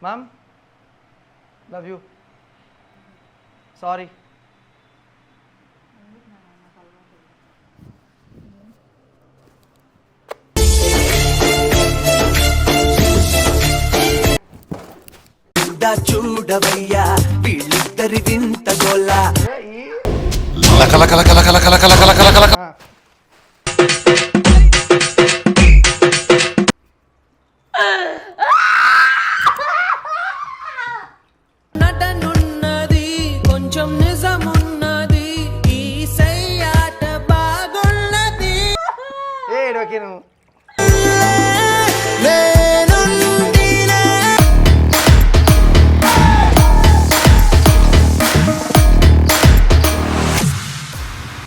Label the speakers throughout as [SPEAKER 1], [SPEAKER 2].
[SPEAKER 1] Mom, love you. Sorry.
[SPEAKER 2] చూడవయ్యా వీళ్ళిద్దరి వింత గోలా
[SPEAKER 3] కల కల కల కల కల కల కల కల కల
[SPEAKER 2] నటనున్నది కొంచెం నిజమున్నది ఈ సయ్యాట బాగున్నది
[SPEAKER 1] ఏడోకి నువ్వు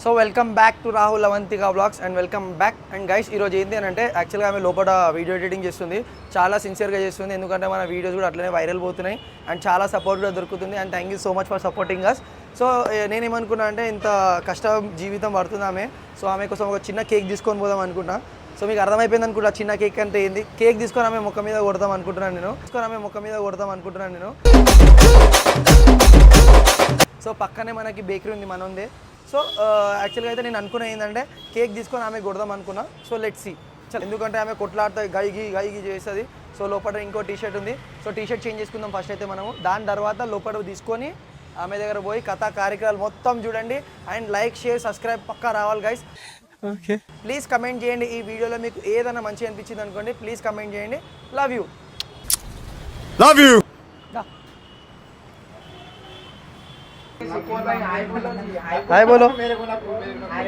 [SPEAKER 1] so welcome back to Rahul Avantika blogs and welcome back and guys ఈరోజు ఏంటి అని అంటే యాక్చువల్గా ఆమె లోపల వీడియో ఎడిటింగ్ చేస్తుంది, చాలా సిన్సియర్గా చేస్తుంది, ఎందుకంటే మన వీడియోస్ కూడా అట్లనే వైరల్ పోతున్నాయి అండ్ చాలా సపోర్ట్ కూడా దొరుకుతుంది and thank you so much for supporting us. So నేనేమనుకున్నా అంటే ఇంత కష్ట జీవితం పడుతుంది ఆమె, సో ఆమె కోసం ఒక చిన్న కేక్ తీసుకొని పోదాం అనుకుంటా. సో మీకు అర్థమైపోయింది అనుకుంటా చిన్న కేక్ అంటే ఏంది. కేక్ తీసుకొని ఆమె ముఖం మీద కొడదాం అనుకుంటున్నాను నేను. సో పక్కనే మనకి బేకరీ ఉంది మనదే. సో యాక్చువల్గా అయితే నేను అనుకున్నా ఏంటంటే కేక్ తీసుకొని ఆమె కొడదాం అనుకున్నా. సో లెట్స్ సీ, ఎందుకంటే ఆమె కొట్లాడుతా గైగి చేస్తుంది. సో లోపల ఇంకో టీషర్ట్ ఉంది, సో టీషర్ట్ చేంజ్ చేసుకుందాం ఫస్ట్ అయితే మనము. దాని తర్వాత లోపల తీసుకొని ఆమె దగ్గర పోయి కథా కార్యక్రమాలు మొత్తం చూడండి అండ్ లైక్ షేర్ సబ్స్క్రైబ్ పక్కా రావాలి గైస్. ఓకే, ప్లీజ్ కమెంట్ చేయండి ఈ వీడియోలో మీకు ఏదైనా మంచిగా అనిపించింది అనుకోండి, ప్లీజ్ కమెంట్ చేయండి. Love you. हाय बोलो,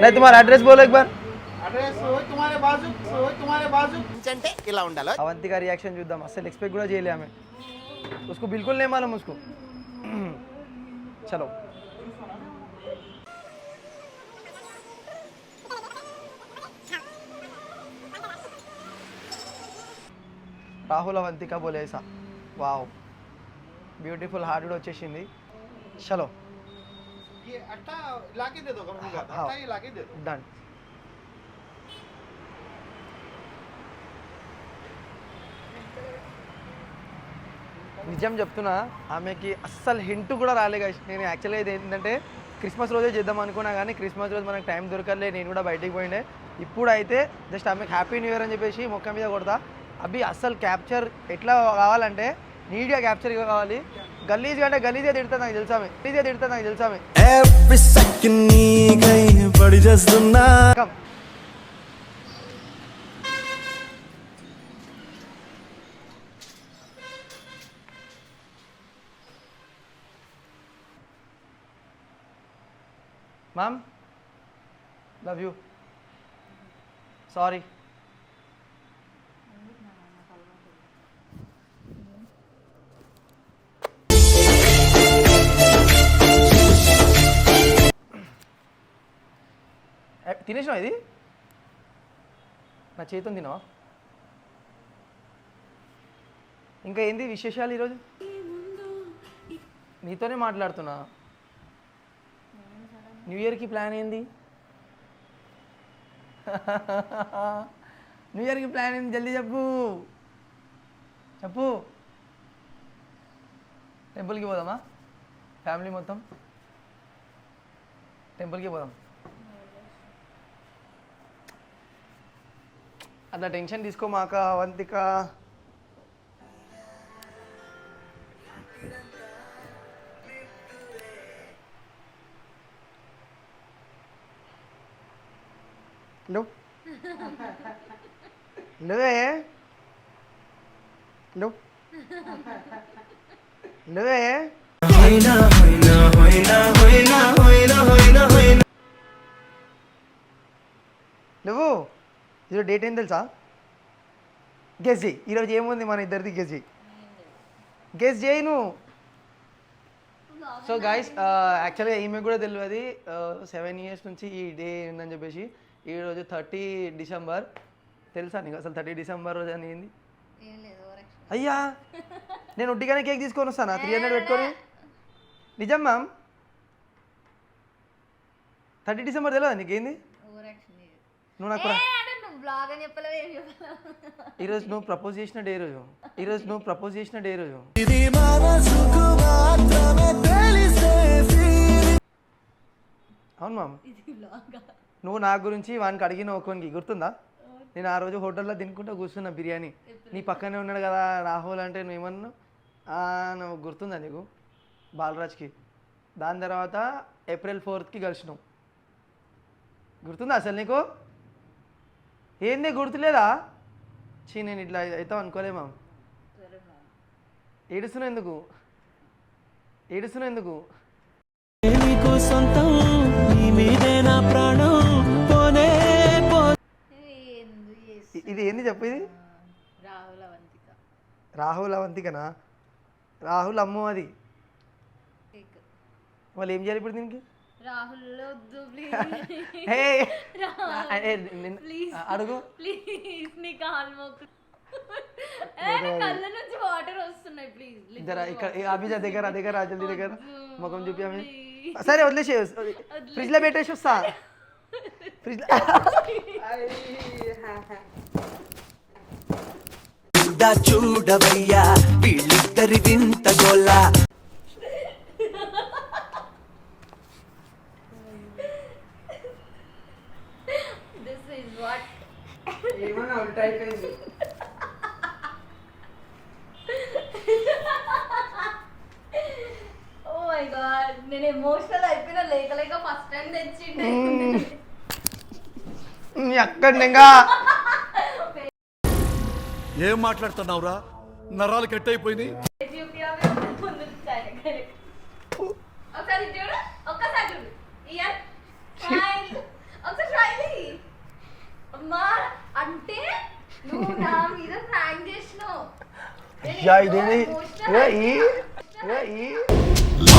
[SPEAKER 1] नहीं तुम्हारा एड्रेस बोलो एक बार.
[SPEAKER 4] అంటే ఇలా ఉండాలి.
[SPEAKER 1] అవంతిక రియాక్షన్ చూద్దాం, అసలు ఎక్స్పెక్ట్ కూడా చేయలే ఆమె, उसको बिल्कुल नहीं मालूम उसको. चलो రాహుల్ అవంతిక బోలే ऐसा. వావ్, బ్యూటిఫుల్ హార్ట్ కూడా వచ్చేసింది. चलो
[SPEAKER 4] ये अट्टा लाके दे दो, अट्टा ये लाके दे दो.
[SPEAKER 1] डन. నిజం చెప్తున్నా, ఆమెకి అస్సలు హింట్ కూడా రాలే గైస్. నేను యాక్చువల్గా ఇది ఏంటంటే క్రిస్మస్ రోజే చేద్దాం అనుకున్నా, కానీ క్రిస్మస్ రోజు మనకు టైం దొరకలే, నేను కూడా బయటికి పోయిండే. ఇప్పుడైతే జస్ట్ ఆమెకి హ్యాపీ న్యూ ఇయర్ అని చెప్పేసి మొక్క మీద కొడతా. అవి అస్సలు క్యాప్చర్ ఎట్లా కావాలంటే నీట్గా క్యాప్చర్ కావాలి. గలీజ్గా అంటే గలీజే తిడతా నాకు తెలుసామే, Mom, love you. Sorry. తినేసినా ఇది? నా చేతితో తినవా? ఇంకా ఏంది విశేషాలు ఈరోజు? నీతోనే మాట్లాడుతున్నా. న్యూ ఇయర్కి ప్లాన్ ఏంది? న్యూ ఇయర్కి ప్లాన్ ఏంది? జల్దీ చెప్పు. టెంపుల్కి పోదామా? ఫ్యామిలీ మొత్తం టెంపుల్కి పోదాం. అట్లా టెన్షన్ తీసుకోమాక అవంతిక. నువ్వే నువ్వు ఈరోజు డేట్ ఏం తెలుసా? గెస్ చేయి, ఈరోజు ఏముంది మన ఇద్దరిది? గెస్ చేయి నువ్వు. సో గైస్ యాక్చువల్గా ఈమె కూడా తెలియదు 7 years నుంచి ఈ డే ఉందని చెప్పేసి. ఈరోజు 30 December. తెలుసా నీకు అసలు 30 December రోజు అని ఏంది? అయ్యా, నేను ఉట్టిగానే కేక్ తీసుకొని వస్తాను 300 పెట్టుకొని. నిజం మ్యామ్, 30 December తెలియదా నీకేంది? నువ్వు నాకు
[SPEAKER 5] బ్లాగ్ అని చెప్పలేవు ఏం చెప్పలేవు.
[SPEAKER 1] ఈరోజు నువ్వు ప్రపోజ్ చేసిన డే రోజు అవును మామ్.
[SPEAKER 5] ఇది బ్లాగా?
[SPEAKER 1] నువ్వు నా గురించి వానికి అడిగిన ఒకనికి గుర్తుందా? నేను ఆ రోజు హోటల్లో తినుకుంటా కూర్చున్నా బిర్యానీ. నీ పక్కనే ఉన్నాడు కదా రాహుల్ అంటే నువ్వేమన్నా నువ్వు గుర్తుందా నీకు బాలరాజ్కి? దాని తర్వాత ఏప్రిల్ 4th కలిసినావు. గుర్తుందా అసలు నీకు? ఏంది గుర్తులేదా? చీ నేను ఇట్లా అవుతావు అనుకోలే మామ్. ఏడుస్తున్నావు ఎందుకు?
[SPEAKER 2] నీకు సొంతం నీ మీదే నా ప్రాణం పోనే
[SPEAKER 5] ఏంది
[SPEAKER 1] ఇది ఏంది చెప్పు ఇది?
[SPEAKER 5] రాహుల్ అవంతిక
[SPEAKER 1] రాహుల్ అవంతికనా? రాహుల్ అమ్ము అది. వాళ్ళు ఏం చేయాలి ఇప్పుడు దీనికి?
[SPEAKER 5] రాహుల్ వద్దు
[SPEAKER 1] హే
[SPEAKER 5] ప్లీజ్
[SPEAKER 1] అడుగు.
[SPEAKER 5] ప్లీజ్ నీ కాలు మొక్కు. కళ్ళ నుంచి వాటర్ వస్తున్నాయి ప్లీజ్.
[SPEAKER 1] ఇక్కడ అభిజా దగ్గర జల్దీ దగ్గర ముఖం చూపి ఆమె. సరే వదిలేసి ఫ్రిడ్జ్ లో పెట్టేసి వస్తా. ఫ్రిడ్జ్
[SPEAKER 2] చూడవయ్యా వీళ్ళిద్దరి వింత గోలా.
[SPEAKER 5] దిస్ ఇస్ వాట్
[SPEAKER 1] ఏమన్నా ఉల్టా అయిపోయింది.
[SPEAKER 5] ఓ మై గాడ్ నేను ఎమోషనల్ అయిపోయినా లేక ఫస్ట్ టైం తెచ్చిండే.
[SPEAKER 1] అక్కడ ఇంకా
[SPEAKER 3] ఏం మాట్లాడుతున్నావురా? నరాలు కట్ అయిపోయింది.
[SPEAKER 5] ఒకసారి చూడు ఇయర్ స్మైల్ ఒకసారి ట్రై చేయి. అమ్మా అంటే నువ్వు నా మీద ప్రాంక్ చేసినావు.
[SPEAKER 1] ఇదేంది?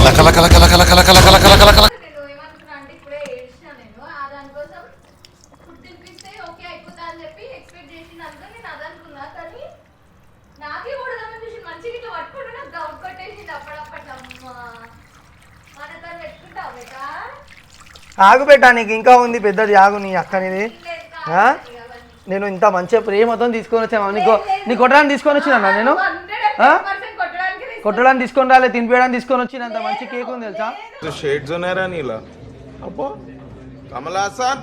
[SPEAKER 3] లక లక లక లక లక లక లక లక లక లక.
[SPEAKER 5] నేను ఏమనుకున్నా అంటే ఇప్పుడే ఏడ్చినా నేను దానికోసం ఫుడ్ తినిపిస్తే ఓకే అయిపోతా అని చెప్పి ఎక్స్పెక్ట్ చేసినందుకు నేను అదనుకున్నా. కానీ నాకే కూడదామని చూసి మంచిగా ఇట్లా పట్టుకుంటూ నాకు డౌట్ కొట్టేసింది అప్పుడప్పట్లో. అమ్మా మన తను పెట్టుకుంటావు బేటా.
[SPEAKER 1] ఆగు పెట్టా, నీకు ఇంకా ఉంది పెద్దది. ఆగు నీ అక్కనిది. నేను ఇంత మంచిగా ప్రేమతో తీసుకొని వచ్చాను. నీ కొట్టడానికి తీసుకొని వచ్చినా నేను? కొట్టడానికి తీసుకొని రాలే, తినిపించడానికి తీసుకొని వచ్చిన. అంత మంచి కేక్ ఉంది తెలుసా?
[SPEAKER 6] షేడ్స్ ఉన్నారా నీలా? అబ్బో కమల్ హాసన్.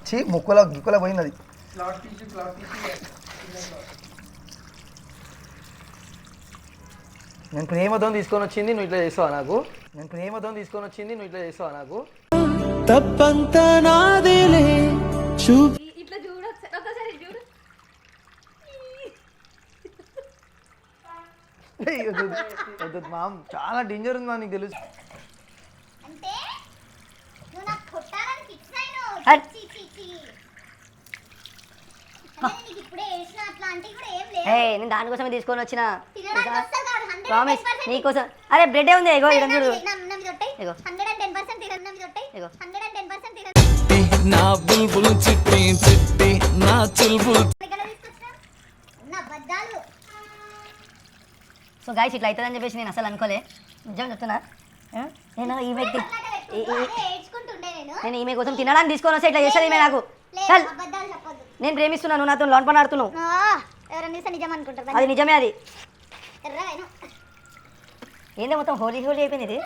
[SPEAKER 1] చీ ముక్కుల పోయింది అది. నేను ప్రేమతో తీసుకొని వచ్చింది నువ్వు ఇట్లా చేస్తావా నాకు?
[SPEAKER 2] తప్పంతా నాదేలే
[SPEAKER 5] ఇట్లా చూడు ఒకసారి చూడు.
[SPEAKER 1] మామ్ చాలా డేంజర్ ఉంది మా, నీకు తెలుసు.
[SPEAKER 7] అంటే నువ్వు నాకు కొట్టాలని ఫిక్స్ అయినావు. నీకు ఇప్పుడే ఏడ్చినా అట్లాంటివి కూడా ఏం లేదు.
[SPEAKER 8] నేను దానికోసమే తీసుకొని వచ్చిన.
[SPEAKER 7] తినడానికి వస్తా కాదు, 100%
[SPEAKER 8] ప్రామిస్ నీకోసం. అరే బ్రెడ్ ఉంది, ఇగో ఇక్కడ చూడు.
[SPEAKER 7] నమ్మి దొట్టాయి
[SPEAKER 8] ఇగో
[SPEAKER 7] 110% తినను. నమ్మి దొట్టాయి
[SPEAKER 8] ఇగో
[SPEAKER 7] 110% తినను.
[SPEAKER 2] నా బుల్బుల్ చిట్టి నా చుల్బుల్.
[SPEAKER 7] ఇక్కడ తీసుకొచ్చినా ఉన్న అబద్ధాలు.
[SPEAKER 8] సో గైస్ ఇట్లా అవుతుందని చెప్పేసి నేను అసలు అనుకోలే. నిజం చెప్తున్నా. నేను ఈమె
[SPEAKER 7] ఏడ్చుకుంటుండే
[SPEAKER 8] నేను ఈమె కోసం తినడానికి తీసుకొని వస్తే ఇట్లా చేస్తుంది ఈమె నాకు. చల్
[SPEAKER 7] అబద్ధాలు చెప్పొద్దు.
[SPEAKER 8] నేను ప్రేమిస్తున్నాను, నాతో లోన్ పని ఆడుతున్నావు.
[SPEAKER 7] ఎవరైనా చూస్తే నిజం అనుకుంటారు.
[SPEAKER 8] అది నిజమే. అది
[SPEAKER 7] ఎర్రగైనా
[SPEAKER 8] ఏందో మొత్తం హోలీ అయిపోయింది ఇది.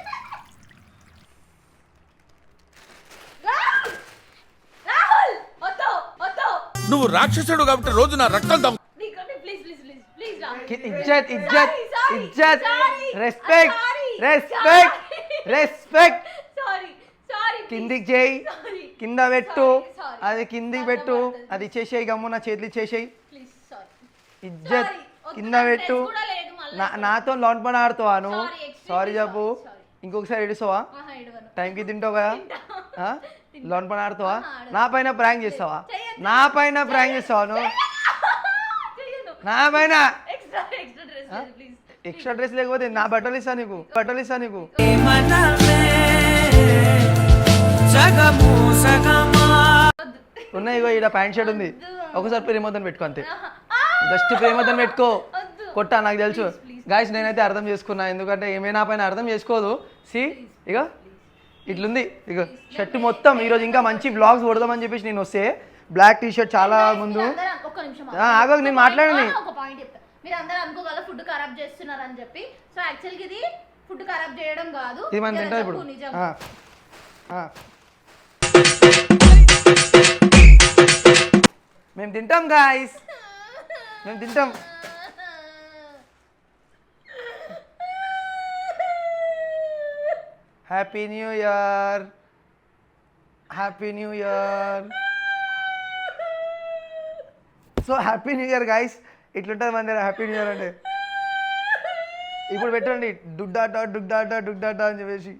[SPEAKER 5] రాహుల్ వద్దు వద్దు.
[SPEAKER 3] నువ్వు రాక్షసుడు కాబట్టి రోజు నా రక్తం తాగు.
[SPEAKER 5] ప్లీజ్ ప్లీజ్ ప్లీజ్ ప్లీజ్
[SPEAKER 1] ఇజ్జత్ రెస్పెక్ట్.
[SPEAKER 5] సారీ సారీ
[SPEAKER 1] కిందికి చేయి, కింద పెట్టు, అది కిందికి పెట్టు, అది ఇచ్చేసేయి. గమ్మున చేతులు ఇచ్చేసేయి.
[SPEAKER 5] Please sorry.
[SPEAKER 1] ఇజ్జత్ కింద పెట్టు. నాతో లోన్ పని ఆడుతావా నువ్వు? సారీ చెప్పు. ఇంకొకసారి ఏడుస్తావా? టైంకి తింటావు కదా? లోన్ పని ఆడుతావా? నా పైన ప్రాంక్ చేస్తావా నువ్వు? నా పైన ఎక్స్ట్రా డ్రెస్ లేకపోతే నా బట్టలు ఇస్తా నీకు. ఉన్నాయి ఇగో ఈడ ప్యాంట్ షర్ట్ ఉంది. ఒకసారి ప్రేమతో పెట్టుకో అంతే. జస్ట్ ప్రేమతో పెట్టుకో. కొట్టా నాకు తెలుసు. గాయస్ నేనైతే అర్థం చేసుకున్నా, ఎందుకంటే ఏమైనా పైన అర్థం చేసుకోదు. సి ఇగో ఇట్లుంది ఇక షర్ట్ మొత్తం ఈరోజు ఇంకా మంచి వ్లాగ్స్ కొడదామని చెప్పేసి నేను వస్తే బ్లాక్ టీ షర్ట్ చాలా ముందు
[SPEAKER 5] ఒక్క నిమిషం
[SPEAKER 1] ఆగో నేను మాట్లాడని
[SPEAKER 5] ఒక పాయింట్ చెప్తా. మీరు అందరూ అనుకోగల ఫుడ్ ఖరాబ్ చేస్తున్నారు అని చెప్పి. సో యాక్చువల్గా ఇది ఫుడ్ ఖరాబ్ చేయడం కాదు,
[SPEAKER 1] ఇది మనం తింటాం ఇప్పుడు. మేము తింటాం గాయస్, మేము తింటాం. Happy new year, happy new year. So happy new year guys. ఇట్లుంటుంది మన దగ్గర హ్యాపీ న్యూ ఇయర్ అంటే. ఇప్పుడు పెట్టండి డుడ్డాట డుడ్డాట డుడ్డాట అని చెప్పేసి.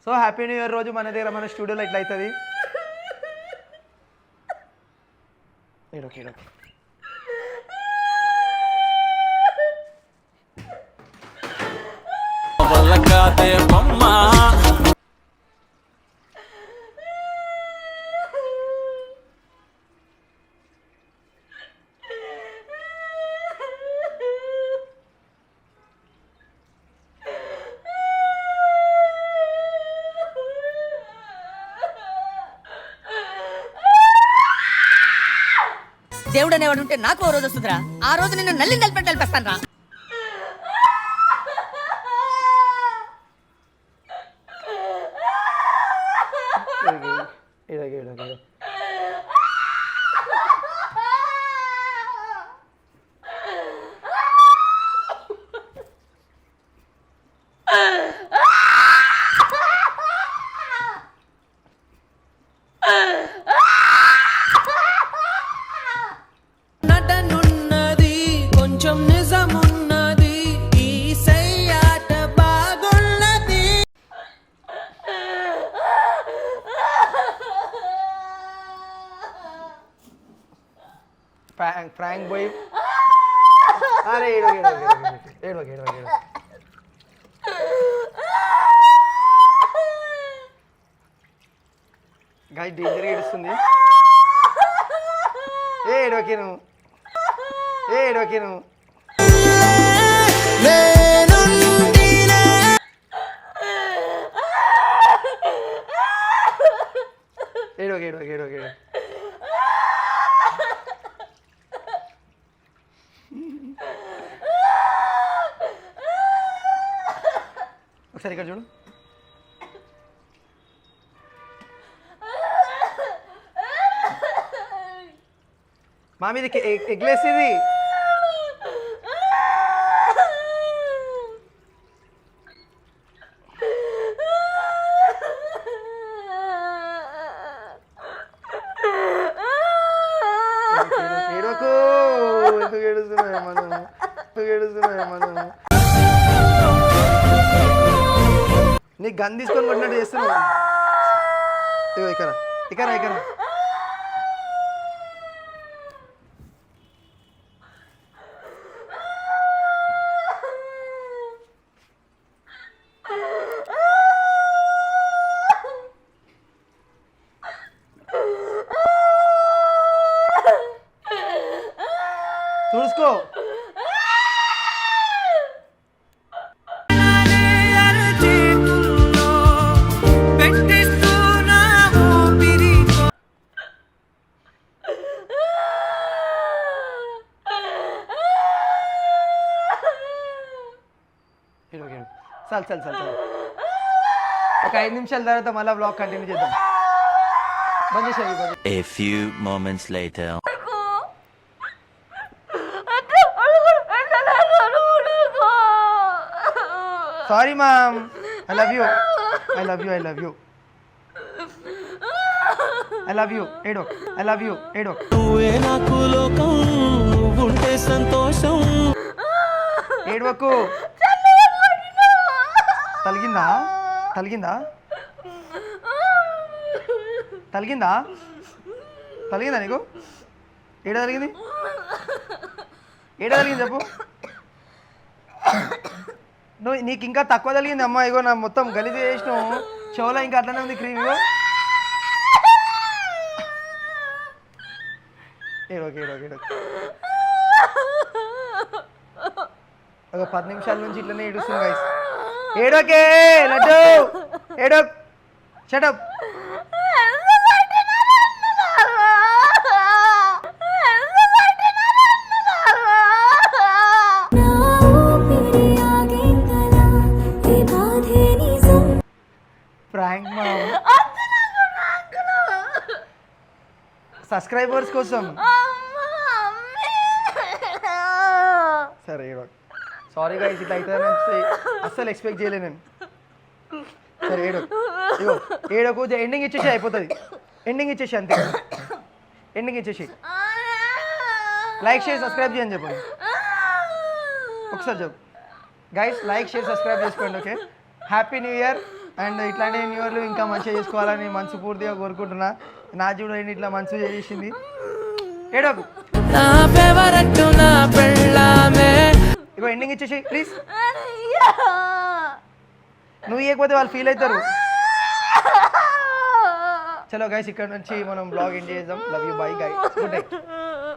[SPEAKER 1] సో హ్యాపీ న్యూ ఇయర్ రోజు మన దగ్గర మన స్టూడియోలో ఇట్లా అవుతుంది. ఏడోకే ఏడోకే.
[SPEAKER 2] వల్ల కాదే బొమ్మ
[SPEAKER 8] దేవుడు అనేవాడు ఉంటే నాకు ఓ రోజు వస్తుందిరా. ఆ రోజు నిన్ను నల్లి నలిపెట్టి నలిపేస్తాను రా.
[SPEAKER 1] ఏడోకే ఏడోకే.
[SPEAKER 2] నటనున్నది కొంచెం నిజమున్నది ఈ సయ్యాట బాగున్నది.
[SPEAKER 1] Frank boy. అరే ఏడోకే ఏడోకే ఏడోకే ఏడోకే ఏడోకే. గాయ డేంజర్గా ఏడుస్తుంది. ఏడోకే నువ్వు, ఏడోకే నువ్వు. ఏడోకే ఏడోకే ఏడోకే. ఒకసారి ఇక్కడ చూడు. మా మీద ఎగ్లేసేది. ఏడోకు. ఎందుకు ఏడుస్తున్నాయి మనం, ఎందుకు ఏడుస్తున్నాయి మనం. నీకు గన్ తీసుకొని కొట్టినట్టు చేస్తున్నావు. ఇగో ఇక్కడ ఇక్కడ ఇక్కడ. తుడుచుకో. చాలు చాలు చాలు చాలు. ఒక 5 నిమిషాల తర్వాత మళ్ళీ బ్లాగ్ కంటిన్యూ చేద్దాం. బంద్ చేసేది.
[SPEAKER 9] A few moments later.
[SPEAKER 1] Sorry ma'am. I love you, I love you, I love you, I love you. ఏడో, ఐ లవ్ యూ. ఏడో.
[SPEAKER 2] నువ్వే నాకు లోకం, నువ్వుంటే సంతోషం.
[SPEAKER 1] ఏడవకు. తలిగిందా, తలిగిందా, తలిగిందా, తలిగిందా నీకు? ఏడ తలిగింది, ఏడ తలిగింది చెప్పు. నువ్వు నీకు ఇంకా తక్కువ తలిగింది అమ్మా. ఇగో నా మొత్తం గలీజ్ చేసినావు. చెవులో ఇంకా అట్లనే ఉంది క్రీమ్. ఇగో ఏడోకి ఏడోకి ఏడోకి. ఒక 10 నిమిషాల నుంచి ఇట్లనే ఏడుస్తుంది గైస్. ఏడోకే లడ్డు. ఏడోక్ షటప్. ప్రాంక్ మా సబ్స్క్రైబర్స్ కోసం. సరే ఏడోక్. సారీ గైస్, ఇట్లా అవుతుందని అస్సలు ఎక్స్పెక్ట్ చేయలేదు నేను. సరే ఏడోక్. ఇగో ఏడోకు ఎండింగ్ ఇచ్చేసి అయిపోతుంది. ఎండింగ్ ఇచ్చేసి అంతే. ఎండింగ్ ఇచ్చేసి లైక్ షేర్ సబ్స్క్రైబ్ చేయని చెప్పండి ఒకసారి చెప్పు గైస్. లైక్ షేర్ సబ్స్క్రైబ్ చేసుకోండి. Okay, happy new year. And ఇట్లాంటి న్యూ ఇయర్లు ఇంకా మంచిగా చేసుకోవాలని మనసు పూర్తిగా కోరుకుంటున్నా. నా చూడండి ఇట్లా మంచిగా చేసింది. ఏడోకు.
[SPEAKER 2] నా ఫేవరెట్ నా పెళ్ళామే.
[SPEAKER 1] ఇగో ఎండింగ్ ఇచ్చేసి ప్లీజ్. నువ్వు ఇవ్వకపోతే వాళ్ళు ఫీల్ అవుతారు. చలో గైస్, ఇక్కడ నుంచి మనం బ్లాగ్ ఎండ్ చేద్దాం. Love you, bye guys, good night.